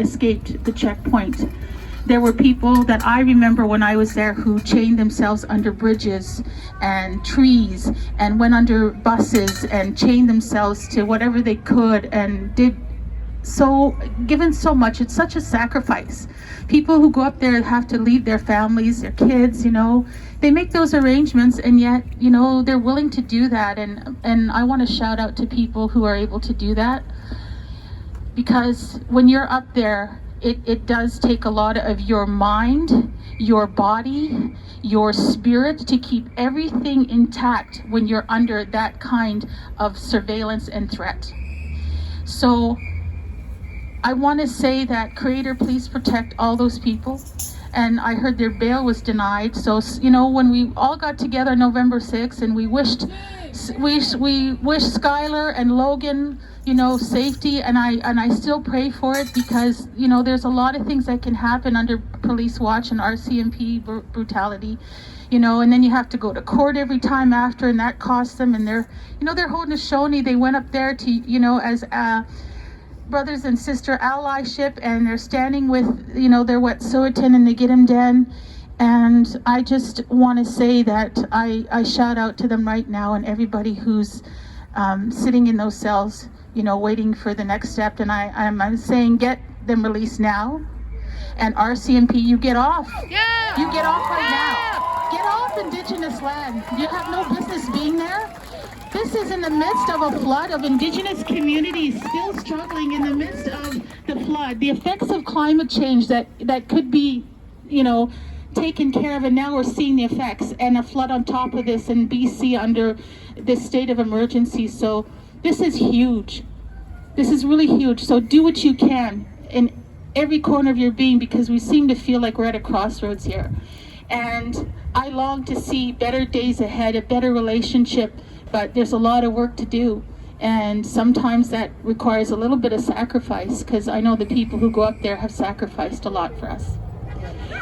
escaped the checkpoint. There were people that I remember when I was there who chained themselves under bridges and trees and went under buses and chained themselves to whatever they could and did so, given so much. It's such a sacrifice. People who go up there have to leave their families, their kids, they make those arrangements, and yet, they're willing to do that. And I want to shout out to people who are able to do that, because when you're up there, it does take a lot of your mind, your body, your spirit to keep everything intact when you're under that kind of surveillance and threat. So I want to say that, Creator, please protect all those people. And I heard their bail was denied. So, when we all got together November 6th and we wished Skylar and Logan, safety, and I still pray for it, because, there's a lot of things that can happen under police watch and RCMP brutality, and then you have to go to court every time after, and that costs them. And they're Haudenosaunee, they went up there to, as brothers and sister allyship, and they're standing with, their Wet'suwet'en and the Gidimt'en. And I just want to say that I shout out to them right now, and everybody who's sitting in those cells, waiting for the next step. And I'm saying, get them released now. And RCMP, you get off. Yeah. You get off right now. Get off Indigenous land. You have no business being there. This is in the midst of a flood of Indigenous communities still struggling in the midst of the flood. The effects of climate change that could be, taken care of, and now we're seeing the effects, and a flood on top of this in BC under this state of emergency. So this is huge. This is really huge. So do what you can in every corner of your being, because we seem to feel like we're at a crossroads here. And I long to see better days ahead, a better relationship, but there's a lot of work to do. And sometimes that requires a little bit of sacrifice, because I know the people who go up there have sacrificed a lot for us.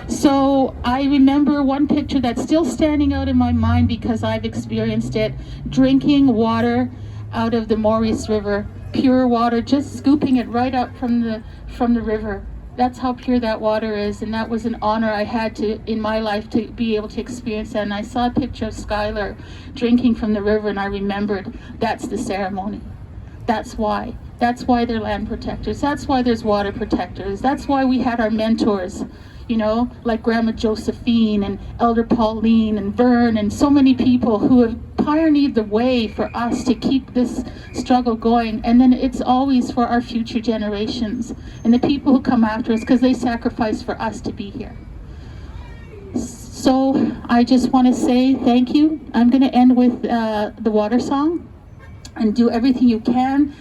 So I remember one picture that's still standing out in my mind because I've experienced it, drinking water out of the Maurice River, pure water, just scooping it right up from the river. That's how pure that water is, and that was an honor I had in my life to be able to experience that. And I saw a picture of Skylar drinking from the river, and I remembered that's the ceremony. That's why they're land protectors. That's why there's water protectors. That's why we had our mentors, like Grandma Josephine and Elder Pauline and Vern, and so many people who have pioneered the way for us to keep this struggle going. And then it's always for our future generations and the people who come after us, because they sacrifice for us to be here. So I just want to say thank you. I'm going to end with the water song, and do everything you can.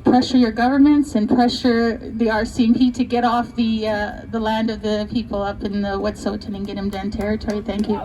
Pressure your governments and pressure the RCMP to get off the land of the people up in the Wet'suwet'en and Gidimt'en territory. Thank you.